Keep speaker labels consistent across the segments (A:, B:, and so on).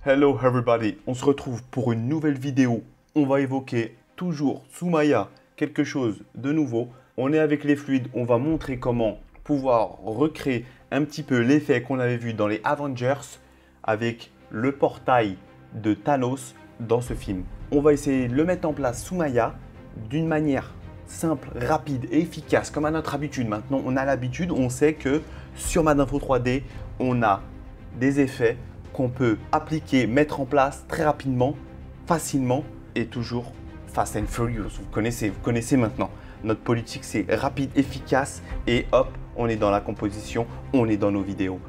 A: Hello everybody, on se retrouve pour une nouvelle vidéo. On va évoquer toujours sous Maya quelque chose de nouveau. On est avec les fluides, on va montrer comment pouvoir recréer un petit peu l'effet qu'on avait vu dans les Avengers avec le portail de Thanos dans ce film. On va essayer de le mettre en place sous Maya d'une manière simple, rapide et efficace comme à notre habitude. Maintenant, on a l'habitude, on sait que sur Madinfo 3D, on a des effets qu'on peut appliquer, mettre en place très rapidement, facilement et toujours fast and furious. Vous connaissez maintenant. Notre politique, c'est rapide, efficace et hop, on est dans la composition, on est dans nos vidéos.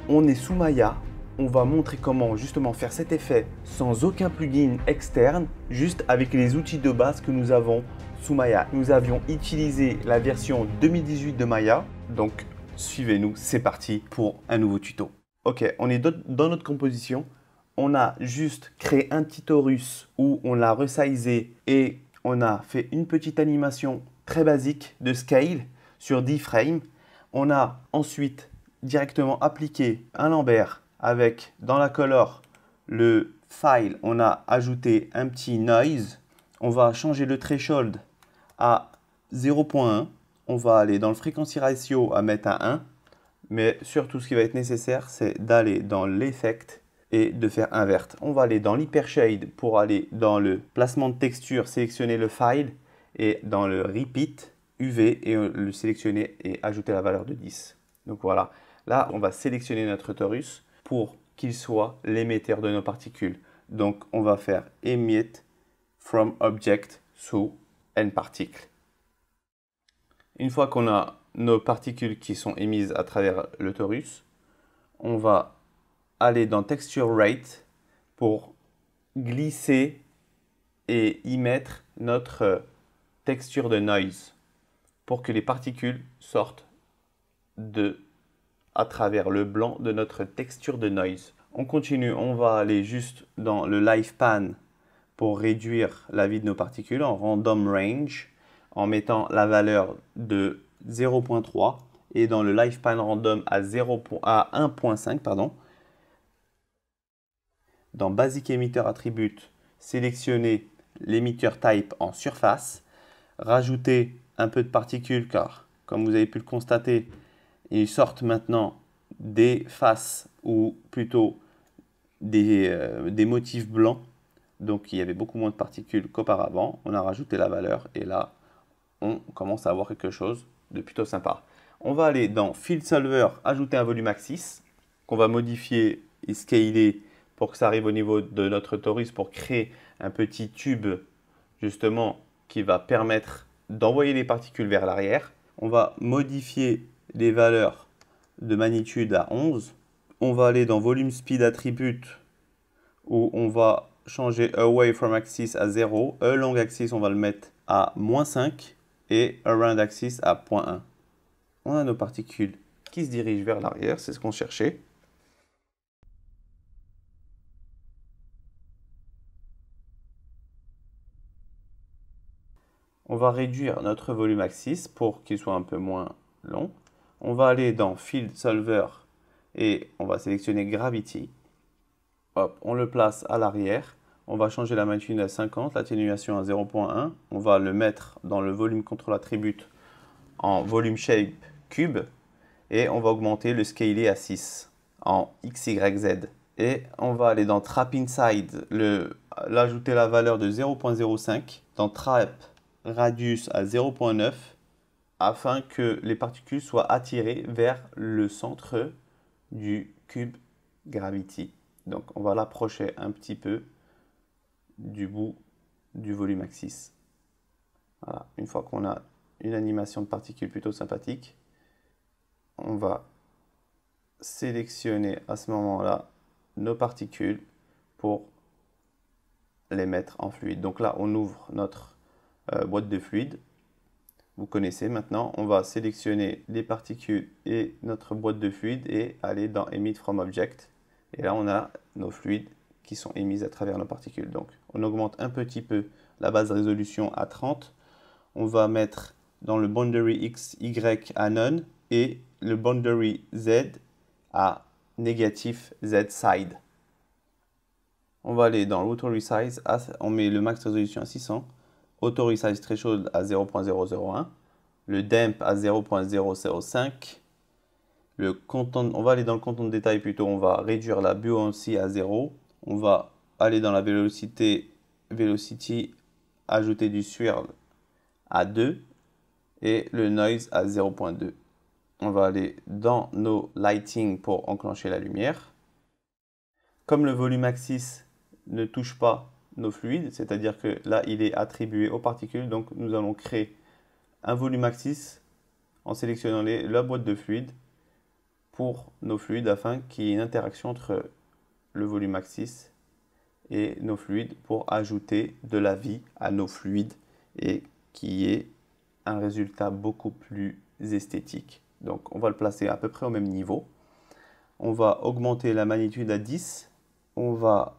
A: On est sous Maya, on va montrer comment justement faire cet effet sans aucun plugin externe, juste avec les outils de base que nous avons sous Maya. Nous avions utilisé la version 2018 de Maya, donc suivez-nous, c'est parti pour un nouveau tuto. Ok, on est dans notre composition. On a juste créé un petit torus où on l'a resizé et on a fait une petite animation très basique de scale sur 10 frames. On a ensuite directement appliqué un Lambert avec dans la color le file. On a ajouté un petit noise. On va changer le threshold à 0.1. On va aller dans le frequency ratio à mettre à 1. Mais surtout, ce qui va être nécessaire, c'est d'aller dans l'effect et de faire invert. On va aller dans l'hypershade pour aller dans le placement de texture, sélectionner le file et dans le repeat UV et le sélectionner et ajouter la valeur de 10. Donc voilà, là, on va sélectionner notre torus pour qu'il soit l'émetteur de nos particules. Donc, on va faire emit from object sous nParticle. Une fois qu'on a nos particules qui sont émises à travers le torus, on va aller dans Texture Rate pour glisser et y mettre notre texture de noise pour que les particules sortent à travers le blanc de notre texture de noise. On continue, on va aller juste dans le Live Pan pour réduire la vie de nos particules en Random Range, en mettant la valeur de 0.3 et dans le Live Pan Random à 1.5, pardon. Dans Basic Emitter Attribute, sélectionnez l'emitter type en surface, rajoutez un peu de particules car, comme vous avez pu le constater, ils sortent maintenant des faces ou plutôt des motifs blancs. Donc il y avait beaucoup moins de particules qu'auparavant. On a rajouté la valeur et là, on commence à avoir quelque chose de plutôt sympa. On va aller dans Field Solver, ajouter un volume axis qu'on va modifier et scaler pour que ça arrive au niveau de notre torus pour créer un petit tube justement qui va permettre d'envoyer les particules vers l'arrière. On va modifier les valeurs de magnitude à 11. On va aller dans Volume Speed Attribute où on va changer Away from Axis à 0. Along Axis, on va le mettre à -5 et Around Axis à 0.1. On a nos particules qui se dirigent vers l'arrière, c'est ce qu'on cherchait. On va réduire notre volume axis pour qu'il soit un peu moins long. On va aller dans Field Solver et on va sélectionner Gravity. Hop, on le place à l'arrière. On va changer la magnitude à 50, l'atténuation à 0.1. On va le mettre dans le volume control attribute en volume shape cube. Et on va augmenter le scaler à 6 en XYZ. Et on va aller dans Trap Inside, l'ajouter la valeur de 0.05. Dans Trap Radius à 0.9 afin que les particules soient attirées vers le centre du cube Gravity. Donc on va l'approcher un petit peu du bout du volume axis. Voilà. Une fois qu'on a une animation de particules plutôt sympathique, on va sélectionner à ce moment-là nos particules pour les mettre en fluide. Donc là, on ouvre notre boîte de fluide. Vous connaissez maintenant, on va sélectionner les particules et notre boîte de fluide et aller dans Emit from Object. Et là, on a nos fluides qui sont émis à travers nos particules. Donc, on augmente un petit peu la base de résolution à 30. On va mettre dans le boundary X, Y à none et le boundary Z à négatif Z side. On va aller dans l'Auto Resize, on met le max résolution à 600, Auto Resize Threshold à 0.001, le Damp à 0.005, on va aller dans le content de détail plutôt, on va réduire la buoyancy à 0, on va aller dans la velocity, ajouter du swirl à 2 et le noise à 0.2. On va aller dans nos lighting pour enclencher la lumière. Comme le volume axis ne touche pas nos fluides, c'est-à-dire que là il est attribué aux particules, donc nous allons créer un volume axis en sélectionnant la boîte de fluide pour nos fluides afin qu'il y ait une interaction entre le volume axis et nos fluides pour ajouter de la vie à nos fluides et qu'il y ait un résultat beaucoup plus esthétique. Donc on va le placer à peu près au même niveau. On va augmenter la magnitude à 10. On va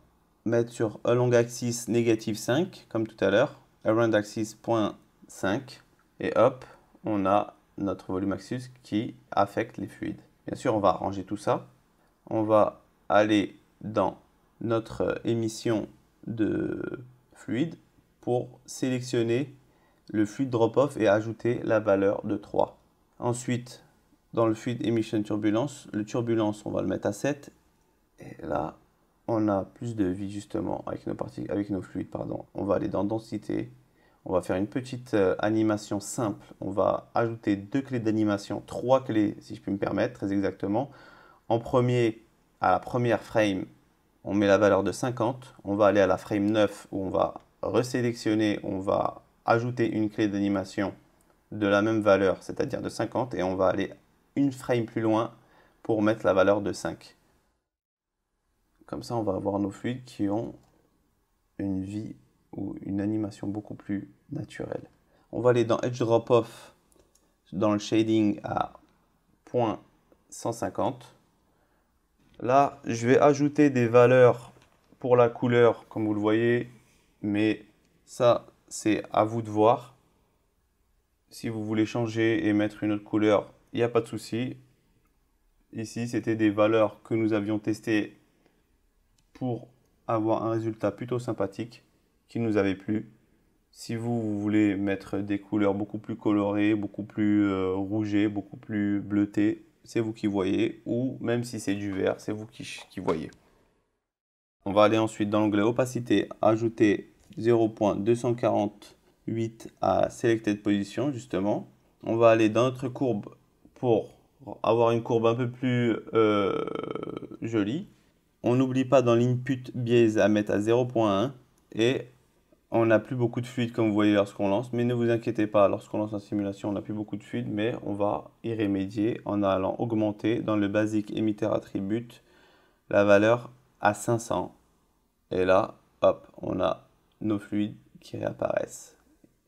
A: mettre sur along axis négative 5 comme tout à l'heure, around axis 0.5 et hop, on a notre volume axis qui affecte les fluides. Bien sûr, on va arranger tout ça. On va aller dans notre émission de fluide pour sélectionner le fluide drop-off et ajouter la valeur de 3. Ensuite, dans le fluid emission turbulence, le turbulence, on va le mettre à 7. Et là, on a plus de vie justement avec nos fluides. On va aller dans densité. On va faire une petite animation simple. On va ajouter 2 clés d'animation, 3 clés si je puis me permettre, très exactement. En premier, à la première frame, on met la valeur de 50. On va aller à la frame 9 où on va resélectionner, on va ajouter une clé d'animation de la même valeur, c'est-à-dire de 50. Et on va aller une frame plus loin pour mettre la valeur de 5. Comme ça, on va avoir nos fluides qui ont une vie ou une animation beaucoup plus naturelle. On va aller dans Edge Drop-Off, dans le shading à 0.150. Là, je vais ajouter des valeurs pour la couleur, comme vous le voyez, mais ça, c'est à vous de voir. Si vous voulez changer et mettre une autre couleur, il n'y a pas de souci. Ici, c'était des valeurs que nous avions testées pour avoir un résultat plutôt sympathique qui nous avait plu. Si vous voulez mettre des couleurs beaucoup plus colorées, beaucoup plus rougées, beaucoup plus bleutées, c'est vous qui voyez. Ou même si c'est du vert, c'est vous qui voyez. On va aller ensuite dans l'onglet opacité, ajouter 0.248 à Selected Position justement. On va aller dans notre courbe pour avoir une courbe un peu plus jolie. On n'oublie pas dans l'input biaise à mettre à 0.1 et on n'a plus beaucoup de fluide comme vous voyez lorsqu'on lance, mais ne vous inquiétez pas, lorsqu'on lance en simulation on n'a plus beaucoup de fluide, mais on va y remédier en allant augmenter dans le Basic Emitter Attribute la valeur à 500 et là hop on a nos fluides qui réapparaissent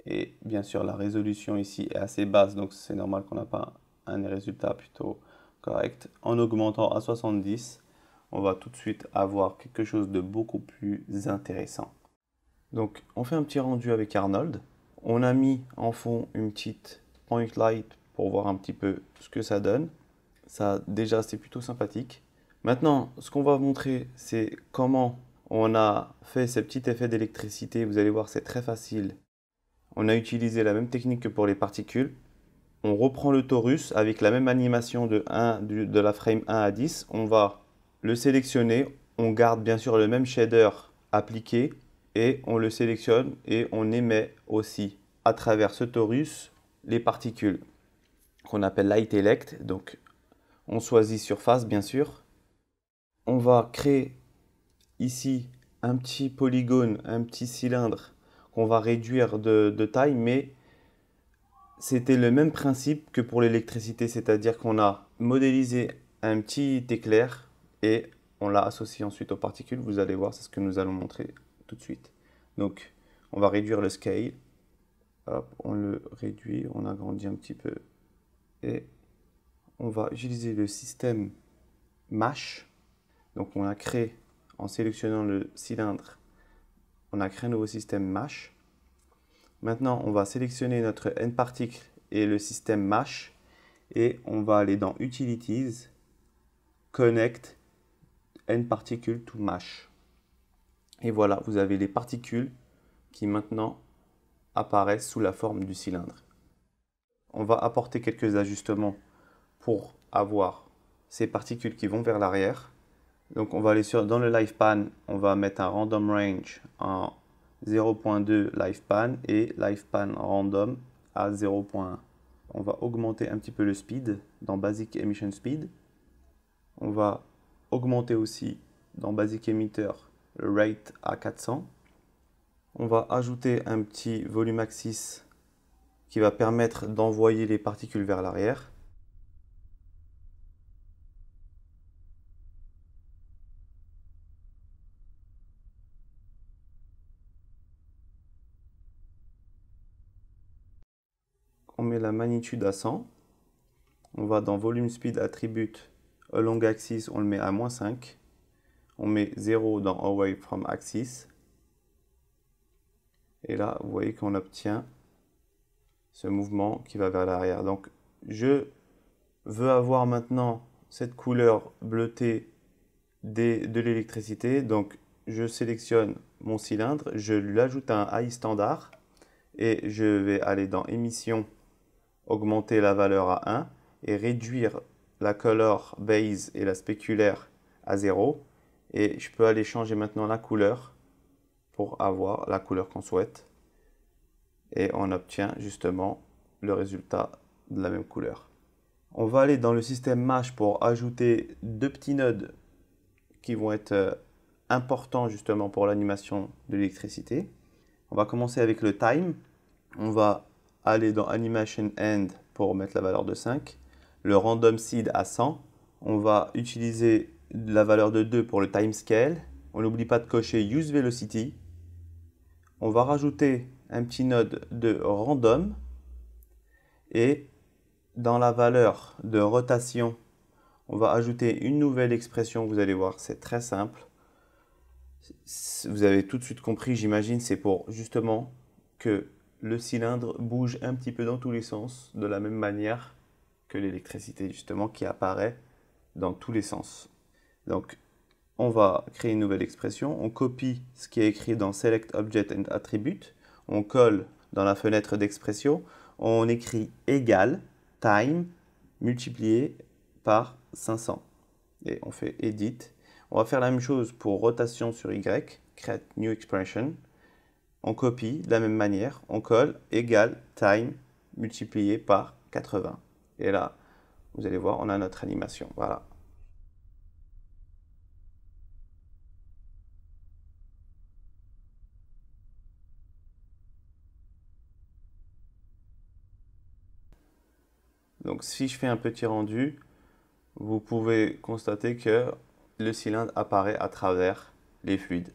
A: et bien sûr la résolution ici est assez basse donc c'est normal qu'on n'a pas un résultat plutôt correct. En augmentant à 70 on va tout de suite avoir quelque chose de beaucoup plus intéressant. Donc on fait un petit rendu avec Arnold. On a mis en fond une petite point light pour voir un petit peu ce que ça donne. Ça déjà c'est plutôt sympathique. Maintenant ce qu'on va vous montrer c'est comment on a fait ces petits effets d'électricité. Vous allez voir c'est très facile. On a utilisé la même technique que pour les particules. On reprend le torus avec la même animation de la frame 1 à 10. On va le sélectionner, on garde bien sûr le même shader appliqué et on le sélectionne et on émet aussi à travers ce torus les particules qu'on appelle light elect. Donc on choisit surface bien sûr. On va créer ici un petit polygone, un petit cylindre qu'on va réduire de taille, mais c'était le même principe que pour l'électricité, c'est-à-dire qu'on a modélisé un petit éclair et on l'a associé ensuite aux particules. Vous allez voir, c'est ce que nous allons montrer tout de suite. Donc, on va réduire le scale. Hop, on le réduit, on agrandit un petit peu. Et on va utiliser le système Mesh. Donc, on a créé, en sélectionnant le cylindre, on a créé un nouveau système Mesh. Maintenant, on va sélectionner notre nParticle et le système Mesh. Et on va aller dans Utilities, Connect nParticle to Mesh. Et voilà, vous avez les particules qui maintenant apparaissent sous la forme du cylindre. On va apporter quelques ajustements pour avoir ces particules qui vont vers l'arrière. Donc on va aller dans le LivePan, on va mettre un random range en 0.2 LivePan et LivePan random à 0.1. On va augmenter un petit peu le speed dans Basic Emission Speed. On va augmenter aussi dans Basic Emitter le rate à 400. On va ajouter un petit volume axis qui va permettre d'envoyer les particules vers l'arrière. On met la magnitude à 100. On va dans Volume Speed Attribute, Along Axis, on le met à -5. On met 0 dans Away from Axis. Et là, vous voyez qu'on obtient ce mouvement qui va vers l'arrière. Donc, je veux avoir maintenant cette couleur bleutée de l'électricité. Donc, je sélectionne mon cylindre, je lui ajoute un high standard et je vais aller dans Émission, augmenter la valeur à 1 et réduire la color base et la spéculaire à 0. Et je peux aller changer maintenant la couleur pour avoir la couleur qu'on souhaite. Et on obtient justement le résultat de la même couleur. On va aller dans le système Mesh pour ajouter deux petits nodes qui vont être importants justement pour l'animation de l'électricité. On va commencer avec le time. On va aller dans Animation End pour mettre la valeur de 5. Le Random Seed à 100. On va utiliser la valeur de 2 pour le Time Scale. On n'oublie pas de cocher Use Velocity. On va rajouter un petit node de Random. Et dans la valeur de rotation, on va ajouter une nouvelle expression. Vous allez voir, c'est très simple. Vous avez tout de suite compris, j'imagine, c'est pour justement que le cylindre bouge un petit peu dans tous les sens, de la même manière que l'électricité, justement, qui apparaît dans tous les sens. Donc, on va créer une nouvelle expression. On copie ce qui est écrit dans Select Object and Attribute. On colle dans la fenêtre d'expression. On écrit égal time multiplié par 500. Et on fait Edit. On va faire la même chose pour rotation sur Y. Create New Expression. On copie de la même manière. On colle égal time multiplié par 80. Et là, vous allez voir, on a notre animation. Voilà. Donc si je fais un petit rendu, vous pouvez constater que le cylindre apparaît à travers les fluides.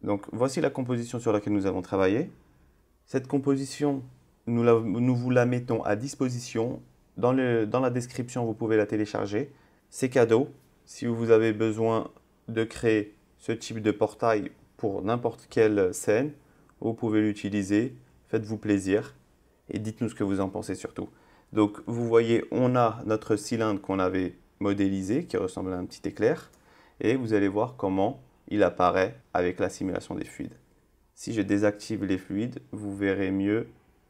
A: Donc voici la composition sur laquelle nous avons travaillé. Cette composition, nous vous la mettons à disposition. Dans la description, vous pouvez la télécharger. C'est cadeau. Si vous avez besoin de créer ce type de portail pour n'importe quelle scène, vous pouvez l'utiliser. Faites-vous plaisir et dites-nous ce que vous en pensez surtout. Donc vous voyez, on a notre cylindre qu'on avait modélisé, qui ressemble à un petit éclair. Et vous allez voir comment il apparaît avec la simulation des fluides. Si je désactive les fluides, vous verrez mieux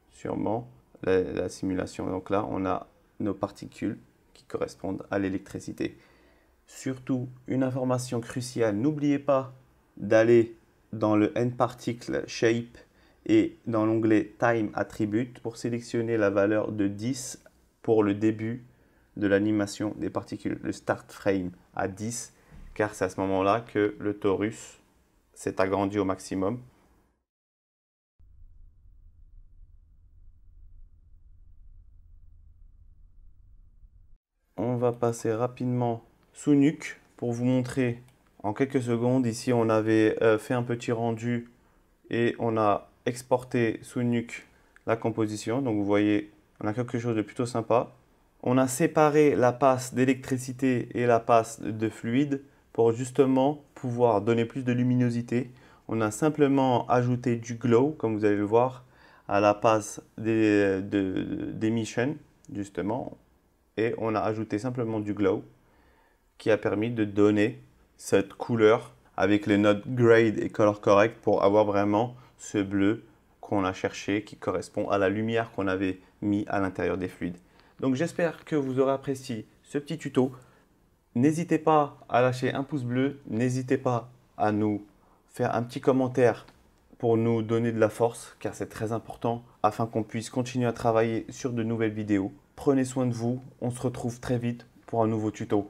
A: sûrement la simulation. Donc là, on a nos particules qui correspondent à l'électricité. Surtout, une information cruciale, n'oubliez pas d'aller dans le nParticle Shape et dans l'onglet Time Attribute pour sélectionner la valeur de 10 pour le début de l'animation des particules, le Start Frame à 10, car c'est à ce moment-là que le torus s'est agrandi au maximum. On va passer rapidement sous Nuke pour vous montrer en quelques secondes. Ici, on avait fait un petit rendu et on a exporté sous Nuke la composition. Donc vous voyez, on a quelque chose de plutôt sympa. On a séparé la passe d'électricité et la passe de fluide pour justement pouvoir donner plus de luminosité. On a simplement ajouté du glow, comme vous allez le voir, à la passe d'émission, justement. Et on a ajouté simplement du glow qui a permis de donner cette couleur avec les notes grade et color correct pour avoir vraiment ce bleu qu'on a cherché qui correspond à la lumière qu'on avait mis à l'intérieur des fluides. Donc j'espère que vous aurez apprécié ce petit tuto. N'hésitez pas à lâcher un pouce bleu, n'hésitez pas à nous faire un petit commentaire pour nous donner de la force, car c'est très important afin qu'on puisse continuer à travailler sur de nouvelles vidéos. Prenez soin de vous, on se retrouve très vite pour un nouveau tuto.